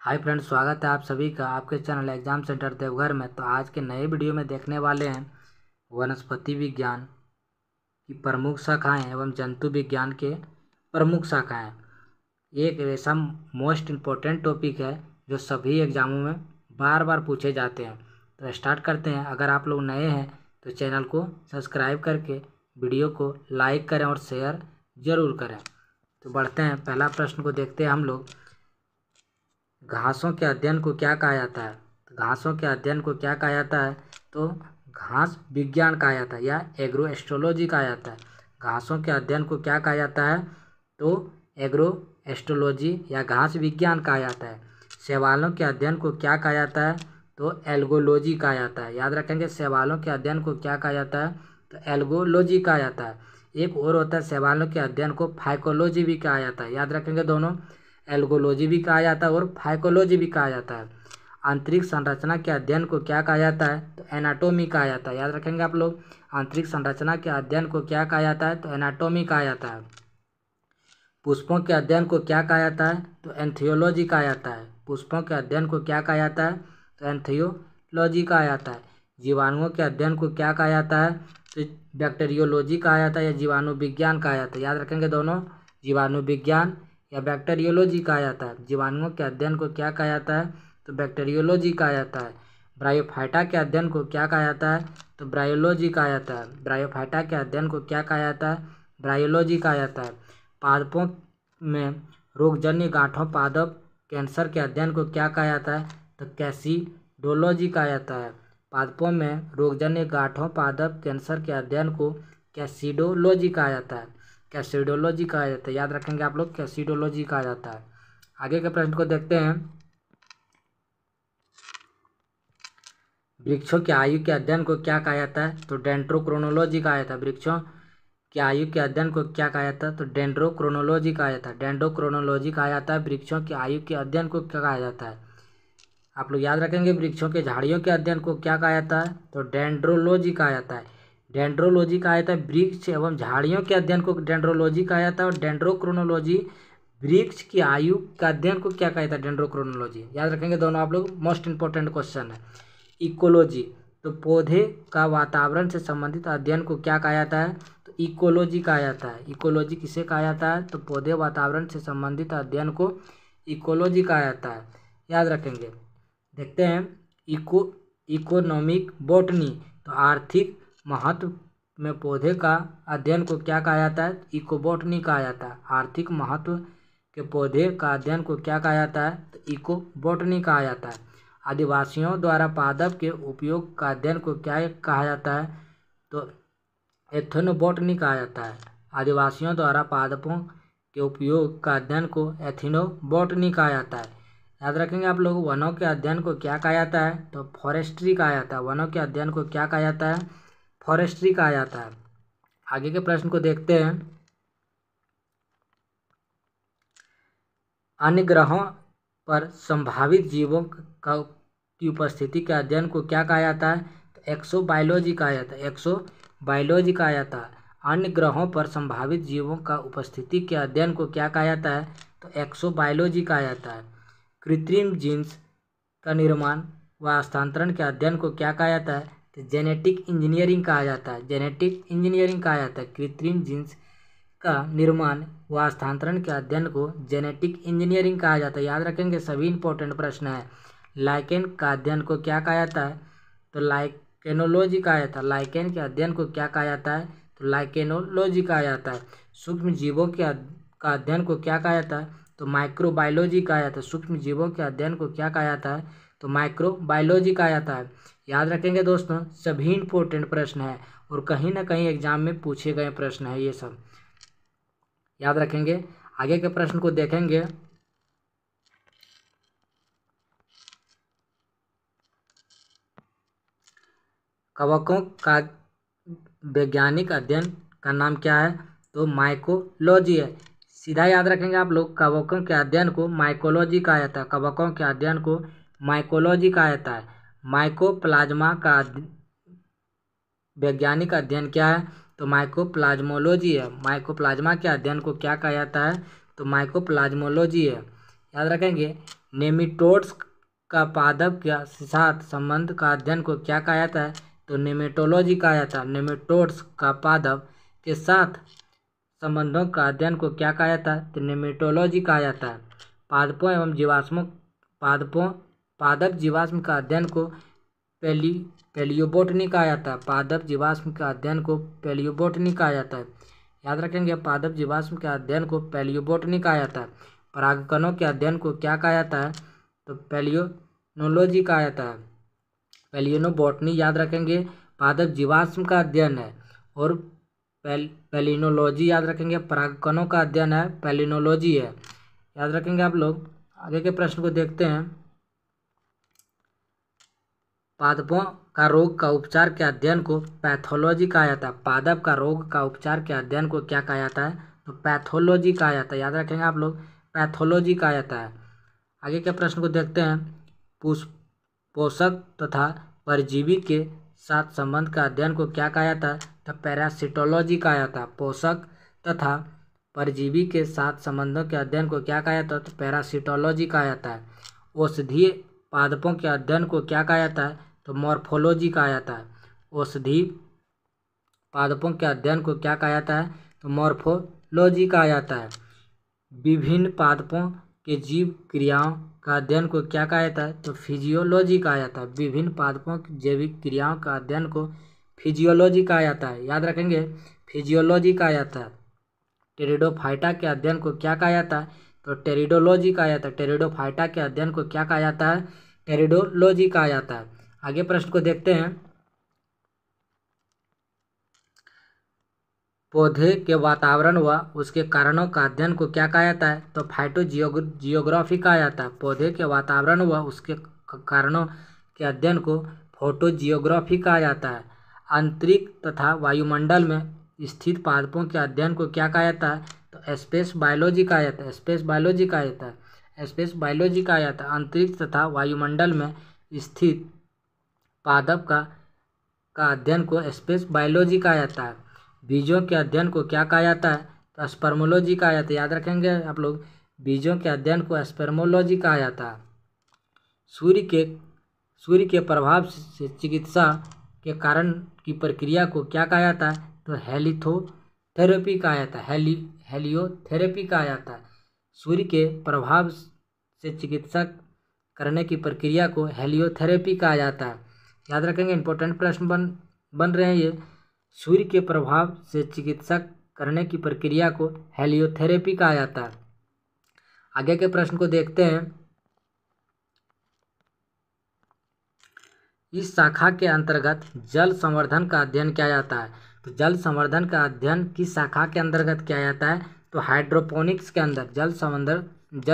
Hi friends, स्वागत है आप सभी का आपके चैनल एग्जाम सेंटर देवघर में। तो आज के नए वीडियो में देखने वाले हैं वनस्पति विज्ञान की प्रमुख शाखाएं एवं जंतु विज्ञान के प्रमुख शाखाएं। एक ऐसा मोस्ट इम्पोर्टेंट टॉपिक है जो सभी एग्जामों में बार बार पूछे जाते हैं। तो स्टार्ट करते हैं। अगर आप लोग नए हैं तो चैनल को सब्सक्राइब करके वीडियो को लाइक करें और शेयर ज़रूर करें। तो बढ़ते हैं, पहला प्रश्न को देखते हैं हम लोग। घासों के अध्ययन को क्या कहा जाता है? तो घासों के अध्ययन को क्या कहा जाता है? तो घास विज्ञान कहा जाता है या एग्रो एस्ट्रोलॉजी कहा जाता है। घासों के अध्ययन को क्या कहा जाता है? तो एग्रो एस्ट्रोलॉजी या घास विज्ञान कहा जाता है। शैवालों के अध्ययन को क्या कहा जाता है? तो एल्गोलॉजी कहा जाता है। याद रखेंगे, शैवालों के अध्ययन को क्या कहा जाता है? तो एल्गोलॉजी कहा जाता है। एक और होता है, शैवालों के अध्ययन को फाइकोलॉजी भी कहा जाता है। याद रखेंगे, दोनों एल्गोलॉजी भी कहा जाता है और फाइकोलॉजी भी कहा जाता है। आंतरिक संरचना के अध्ययन को क्या कहा जाता है? तो एनाटॉमी कहा जाता है। याद रखेंगे आप लोग, आंतरिक संरचना के अध्ययन को क्या कहा जाता है? तो एनाटॉमी कहा जाता है। पुष्पों के अध्ययन को क्या कहा जाता है? तो एंथियोलॉजी कहा जाता है। पुष्पों के अध्ययन को क्या कहा जाता है? तो एंथियोलॉजी कहा जाता है। जीवाणुओं के अध्ययन को क्या कहा जाता है? तो बैक्टीरियोलॉजी कहा जाता है या जीवाणु विज्ञान कहा जाता है। याद रखेंगे, दोनों जीवाणु विज्ञान या बैक्टीरियोलॉजी कहा जाता है। जीवाणुओं के अध्ययन को क्या कहा जाता है? तो बैक्टीरियोलॉजी कहा जाता है। ब्रायोफाइटा के अध्ययन को क्या कहा जाता है? तो ब्रायोलॉजी कहा जाता है। ब्रायोफाइटा के अध्ययन को क्या कहा जाता है? ब्रायोलॉजी कहा जाता है। पादपों में रोगजन्य गांठों पादप कैंसर के अध्ययन को क्या कहा जाता है? तो कैसिडोलॉजी कहा जाता है। पादपों में रोगजन्य गांठों पादप कैंसर के अध्ययन को कैसिडोलॉजी कहा जाता है। कैसिडोलॉजी कहा जाता है। याद रखेंगे आप लोग, कैसिडोलॉजी कहा जाता है। आगे के प्रश्न को देखते हैं। वृक्षों की आयु के अध्ययन को क्या कहा जाता है? तो डेंड्रोक्रोनोलॉजी कहा जाता है। वृक्षों की आयु के अध्ययन को क्या कहा जाता है? तो डेंड्रोक्रोनोलॉजी कहा जाता है। डेंड्रोक्रोनोलॉजी कहा जाता है। वृक्षों की आयु के अध्ययन को क्या कहा जाता है? आप लोग याद रखेंगे, वृक्षों के झाड़ियों के अध्ययन को क्या कहा जाता है? तो डेंड्रोलॉजी कहा जाता है। डेंड्रोलॉजी कहा जाता है। वृक्ष एवं झाड़ियों के अध्ययन को डेंड्रोलॉजी कहा जाता है। और डेंड्रोक्रोनोलॉजी वृक्ष की आयु का अध्ययन को क्या कहा जाता है? डेंड्रोक्रोनोलॉजी। याद रखेंगे, दोनों आप लोग, मोस्ट इंपॉर्टेंट क्वेश्चन है। इकोलॉजी, तो पौधे का वातावरण से संबंधित अध्ययन को क्या कहा जाता है? तो इकोलॉजी कहा जाता है। इकोलॉजी किसे कहा जाता है? तो पौधे वातावरण से संबंधित अध्ययन को इकोलॉजी कहा जाता है। याद रखेंगे। देखते हैं, इकोनॉमिक बॉटनी, तो आर्थिक महत्व में पौधे का अध्ययन को क्या कहा जाता है? इकोबॉटनी कहा जाता है। आर्थिक महत्व के पौधे का अध्ययन को क्या कहा जाता है? तो इकोबॉटनी कहा जाता है। आदिवासियों द्वारा पादप के उपयोग का अध्ययन को क्या कहा जाता है? तो एथनोबॉटनी कहा जाता है। आदिवासियों द्वारा पादपों के उपयोग का अध्ययन को एथनोबॉटनी कहा जाता है। याद रखेंगे आप लोग, वनों के अध्ययन को क्या कहा जाता है? तो फॉरेस्ट्री कहा जाता है। वनों के अध्ययन को क्या कहा जाता है? फॉरेस्ट्री कहा जाता है। आगे के प्रश्न को देखते हैं। अन्य ग्रहों पर संभावित जीवों की उपस्थिति के अध्ययन को क्या कहा जाता है? तो एक्सोबायोलॉजी कहा जाता है। एक्सोबायोलॉजी कहा जाता है। अन्य ग्रहों पर संभावित जीवों का उपस्थिति के अध्ययन को क्या कहा जाता है? तो एक्सोबायोलॉजी कहा जाता है। कृत्रिम जीन्स का निर्माण व हस्तांतरण के अध्ययन को क्या कहा जाता है? तो जेनेटिक इंजीनियरिंग कहा जाता है। जेनेटिक इंजीनियरिंग कहा जाता है। कृत्रिम जीन्स का निर्माण व हस्तांतरण के अध्ययन को जेनेटिक इंजीनियरिंग कहा जाता है। याद रखेंगे, सभी इंपॉर्टेंट प्रश्न है। लाइकेन का अध्ययन को क्या कहा जाता है? तो लाइकेनोलॉजी कहा जाता है। लाइकेन के अध्ययन को क्या कहा जाता है? तो लाइकेनोलॉजी कहा जाता है। सूक्ष्म जीवों के का अध्ययन को क्या कहा जाता है? तो माइक्रोबायोलॉजी कहा जाता है। सूक्ष्म जीवों के अध्ययन को क्या कहा जाता है? तो माइक्रोबायोलॉजी कहा जाता है। याद रखेंगे दोस्तों, सभी इंपॉर्टेंट प्रश्न है और कहीं ना कहीं एग्जाम में पूछे गए प्रश्न है ये सब। याद रखेंगे। आगे के प्रश्न को देखेंगे। कवकों का वैज्ञानिक अध्ययन का नाम क्या है? तो माइकोलॉजी है। सीधा याद रखेंगे आप लोग, कवकों के अध्ययन को माइकोलॉजी कहा जाता है। कवकों के अध्ययन को माइकोलॉजी कहा जाता है। माइकोप्लाज्मा का वैज्ञानिक अध्ययन क्या है? तो माइकोप्लाज्मोलॉजी है। माइकोप्लाज्मा के अध्ययन को क्या कहा जाता है? तो माइकोप्लाज्मोलॉजी है। याद रखेंगे, नेमिटोड्स का पादप के साथ संबंध का अध्ययन को क्या कहा जाता है? तो नेमेटोलॉजी कहा जाता है। नेमेटोड्स का पादप के साथ संबंधों का अध्ययन को क्या कहा जाता है? तो नेमेटोलॉजी कहा जाता है। पादपों एवं जीवाश्मों पादप जीवाश्म का अध्ययन को पैलियोबोटनी कहा जाता है। पादप जीवाश्म का अध्ययन को पैलियोबोटनी कहा जाता है। याद रखेंगे, पादप जीवाश्म के अध्ययन को पैलियोबोटनी कहा जाता है। परागकणों के अध्ययन को क्या कहा जाता है? तो पैलियोनोलॉजी कहा जाता है। पैलियोनोबोटनी याद रखेंगे पादप जीवाश्म का अध्ययन है, और पैलिनोलॉजी याद रखेंगे परागकणों का अध्ययन है, पैलिनोलॉजी है। याद रखेंगे आप लोग। आगे के प्रश्न को देखते हैं। पादपों का रोग का उपचार के अध्ययन को पैथोलॉजी कहा जाता है। पादप का रोग का उपचार के अध्ययन को क्या कहा जाता है? तो पैथोलॉजी कहा जाता है। याद रखेंगे आप लोग, पैथोलॉजी कहा जाता है। आगे के प्रश्न को देखते हैं। पोषक तथा परजीवी के साथ संबंध का अध्ययन को क्या कहा जाता है? तो पैरासिटोलॉजी कहा जाता है। पोषक तथा परजीवी के साथ संबंधों के अध्ययन को क्या कहा जाता है? तो पैरासिटोलॉजी कहा जाता है। औषधीय पादपों के अध्ययन को क्या कहा जाता है? तो मॉर्फोलॉजी कहा जाता है। औषधीय पादपों के अध्ययन को क्या कहा जाता है? तो मॉर्फोलॉजी कहा जाता है। विभिन्न पादपों के जीव क्रियाओं का अध्ययन को क्या कहा जाता है? तो फिजियोलॉजी कहा जाता है। विभिन्न पादपों की जैविक क्रियाओं का अध्ययन को फिजियोलॉजी कहा जाता है। याद रखेंगे, फिजियोलॉजी कहा जाता है। टेरिडोफाइटा के अध्ययन को क्या कहा जाता है? तो टेरिडोलॉजी कहा जाता है। टेरिडोफाइटा के अध्ययन को क्या कहा जाता है? टेरिडोलॉजी कहा जाता है। आगे प्रश्न को देखते हैं। पौधे के वातावरण व उसके कारणों का अध्ययन को क्या कहा जाता है? तो फाइटोजियोग्राफी कहा जाता है। पौधे के वातावरण व उसके कारणों के अध्ययन को फोटोजियोग्राफी कहा जाता है। अंतरिक्ष तथा वायुमंडल में स्थित पादपों के अध्ययन को क्या कहा जाता है? तो स्पेस बायोलॉजी कहा जाता है। स्पेस बायोलॉजी कहा जाता है। स्पेस बायोलॉजी कहा जाता है। अंतरिक्ष तथा वायुमंडल में स्थित पादप का अध्ययन को स्पेस बायोलॉजी कहा जाता है। बीजों के अध्ययन को क्या कहा जाता है? तो स्पर्मोलॉजी कहा जाता है। याद रखेंगे आप लोग, बीजों के अध्ययन को स्पर्मोलॉजी कहा जाता है। सूर्य के प्रभाव से चिकित्सा के कारण की प्रक्रिया को क्या कहा जाता है? तो हेलियोथेरेपी कहा जाता है। हेलियोथेरेपी कहा जाता है। सूर्य के प्रभाव से चिकित्सा करने की प्रक्रिया को हेलियोथेरेपी कहा जाता है। याद रखेंगे, इंपॉर्टेंट प्रश्न बन रहे हैं ये। सूर्य के प्रभाव से चिकित्सा करने की प्रक्रिया को हेलियोथेरेपी कहा जाता है। आगे के प्रश्न को देखते हैं। इस शाखा के अंतर्गत जल संवर्धन का अध्ययन किया जाता है। तो जल संवर्धन का अध्ययन किस शाखा के अंतर्गत किया जाता है? तो हाइड्रोपोनिक्स के अंदर। जल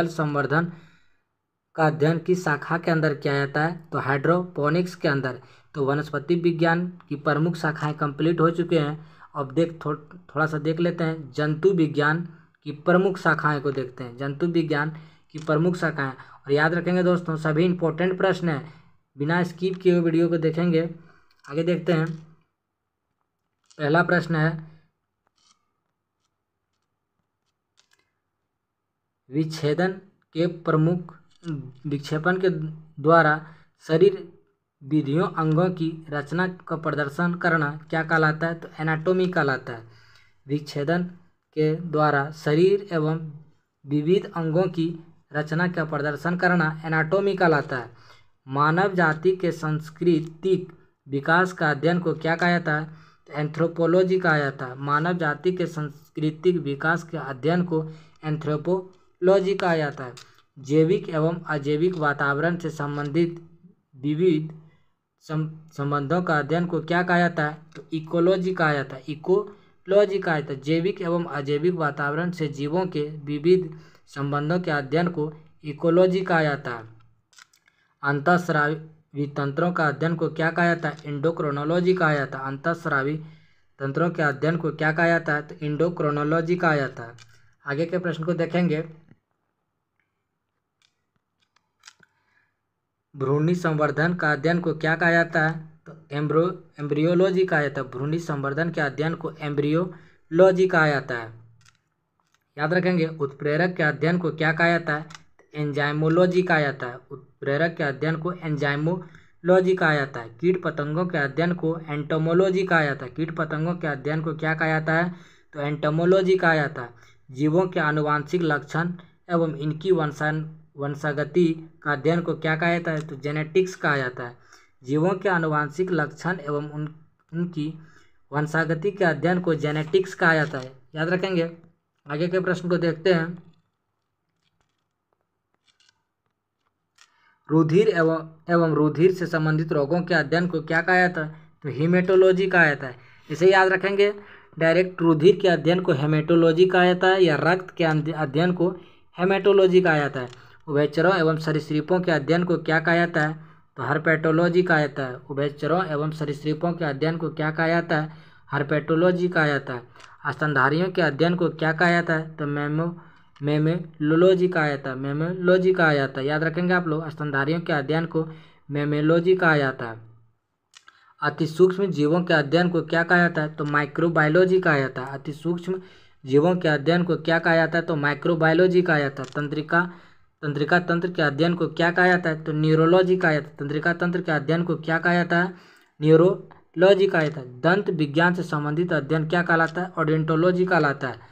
संवर्धन का अध्ययन किस शाखा के अंदर किया जाता है? तो हाइड्रोपोनिक्स के अंदर। तो वनस्पति विज्ञान की प्रमुख शाखाएं कंप्लीट हो चुके हैं। अब थोड़ा सा देख लेते हैं जंतु विज्ञान की प्रमुख शाखाएं को देखते हैं। जंतु विज्ञान की प्रमुख शाखाएं, और याद रखेंगे दोस्तों, सभी इंपॉर्टेंट प्रश्न हैं, बिना स्किप किए हुए वीडियो को देखेंगे। आगे देखते हैं। पहला प्रश्न है, विक्षेपण के द्वारा शरीर विधियों अंगों की रचना का प्रदर्शन करना क्या कहलाता है? तो एनाटॉमी कहलाता है। विच्छेदन के द्वारा शरीर एवं विविध अंगों की रचना का प्रदर्शन करना एनाटॉमी कहलाता है। मानव जाति के सांस्कृतिक विकास का अध्ययन को क्या कहा जाता है? तो एंथ्रोपोलॉजी कहा जाता है। मानव जाति के सांस्कृतिक विकास के अध्ययन को एंथ्रोपोलॉजी कहा जाता है। जैविक एवं अजैविक वातावरण से संबंधित विविध संबंधों का अध्ययन को क्या कहा जाता है? तो इकोलॉजी कहा जाता है। इकोलॉजी कहा जाता है। जैविक एवं अजैविक वातावरण से जीवों के विविध संबंधों के अध्ययन को इकोलॉजी कहा जाता है। अंतःस्रावी तंत्रों का अध्ययन को क्या कहा जाता है? एंडोक्रोनोलॉजी कहा जाता है। अंतःस्रावी तंत्रों के अध्ययन को क्या कहा जाता है? तो एंडोक्रोनोलॉजी कहा जाता है। आगे के प्रश्न को देखेंगे। भ्रूणी संवर्धन का अध्ययन को क्या कहा जाता है? तो एम्ब्रियोलॉजी कहा जाता है। भ्रूणी संवर्धन के अध्ययन को एम्ब्रियोलॉजी कहा जाता है। याद रखेंगे, उत्प्रेरक के अध्ययन को क्या कहा जाता है? एंजाइमोलॉजी कहा जाता है। उत्प्रेरक के अध्ययन को एंजाइमोलॉजी कहा जाता है। कीट पतंगों के अध्ययन को एंटोमोलॉजी कहा जाता है। कीट पतंगों के अध्ययन को क्या कहा जाता है? तो एंटोमोलॉजी कहा जाता है। जीवों के आनुवांशिक लक्षण एवं इनकी वंशागति का अध्ययन को क्या कहा जाता है? तो जेनेटिक्स कहा जाता है। जीवों के आनुवांशिक लक्षण एवं उनकी वंशागति के अध्ययन को जेनेटिक्स कहा जाता है। याद रखेंगे। आगे के प्रश्न को देखते हैं। रुधिर एवं रुधिर से संबंधित रोगों के अध्ययन को क्या कहा जाता है? तो हीमेटोलॉजी कहा जाता है। इसे याद रखेंगे। डायरेक्ट रुधिर के अध्ययन को हेमेटोलॉजी कहा जाता है या रक्त के अध्ययन को हेमेटोलॉजी कहा जाता है। उभयचरों एवं सरीसृपों के अध्ययन को क्या कहा जाता है? तो हर्पेटोलॉजी कहा जाता है। उभयचरों एवं सरीसृपों के अध्ययन को क्या कहा जाता है? हर्पेटोलॉजी कहा जाता है। स्तनधारियों के अध्ययन को क्या कहा जाता है? तो मेमेलोलॉजी कहा जाता है। मेमेलॉजी कहा जाता है। याद रखेंगे आप लोग। स्तनधारियों के अध्ययन को मेमेलॉजी कहा जाता है। अति सूक्ष्म जीवों के अध्ययन को क्या कहा जाता है? तो माइक्रोबायोलॉजी कहा जाता है। अति सूक्ष्म जीवों के अध्ययन को क्या कहा जाता है? तो माइक्रोबायोलॉजी कहा जाता है। तंत्रिका तंत्र के अध्ययन को क्या कहा जाता है? तो न्यूरोलॉजी कहा जाता है। तंत्रिका तंत्र के अध्ययन को क्या कहा जाता है? न्यूरोलॉजी कहा जाता है। दंत विज्ञान से संबंधित अध्ययन क्या कहलाता है? ओडोंटोलॉजी कहलाता है।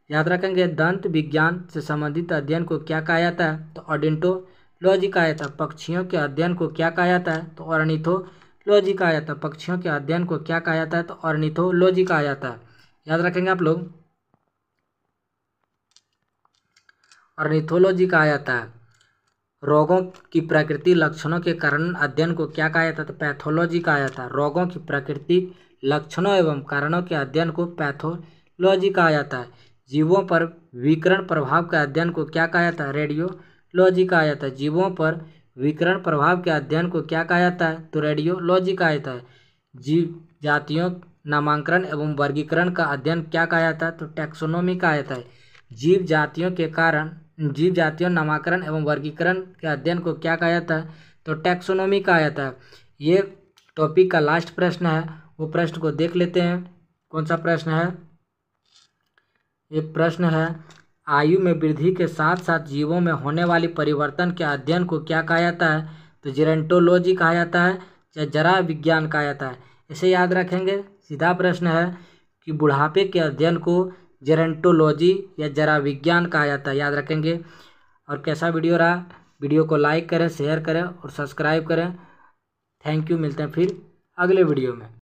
याद रखेंगे। दंत विज्ञान से संबंधित अध्ययन को क्या कहा जाता है? तो ओडोंटोलॉजी कहा जाता है। पक्षियों के अध्ययन को क्या कहा जाता है? तो ऑर्निथोलॉजी कहा जाता है। पक्षियों के अध्ययन को क्या कहा जाता है? तो ऑर्निथोलॉजी कहा जाता है। याद रखेंगे आप लोग। ऑर्निथोलॉजी कहा जाता है। रोगों की प्रकृति लक्षणों के कारण अध्ययन को क्या कहा जाता है? तो पैथोलॉजी कहा जाता है। रोगों की प्रकृति लक्षणों एवं कारणों के अध्ययन को पैथोलॉजी कहा जाता है। जीवों पर विकिरण प्रभाव के अध्ययन को क्या कहा जाता है? रेडियोलॉजी कहा जाता है। जीवों पर विकिरण प्रभाव के अध्ययन को क्या कहा जाता है? तो रेडियोलॉजी कहा जाता है। जीव जातियों नामांकन एवं वर्गीकरण का अध्ययन क्या कहा जाता है? तो टैक्सोनॉमी कहा जाता है। जीव जातियों नामांकन एवं वर्गीकरण के अध्ययन को क्या कहा जाता है? तो टैक्सोनॉमी कहा जाता है। ये टॉपिक का लास्ट प्रश्न है। वो प्रश्न को देख लेते हैं। कौन सा प्रश्न है? ये प्रश्न है, आयु में वृद्धि के साथ साथ जीवों में होने वाली परिवर्तन के अध्ययन को क्या कहा जाता है? तो जेरोंटोलॉजी कहा जाता है या जरा विज्ञान कहा जाता है। इसे याद रखेंगे। सीधा प्रश्न है कि बुढ़ापे के अध्ययन को जेरोंटोलॉजी या जरा विज्ञान कहा जाता है। याद रखेंगे। और कैसा वीडियो रहा? वीडियो को लाइक करें, शेयर करें और सब्सक्राइब करें। Thank you. मिलते हैं फिर अगले वीडियो में।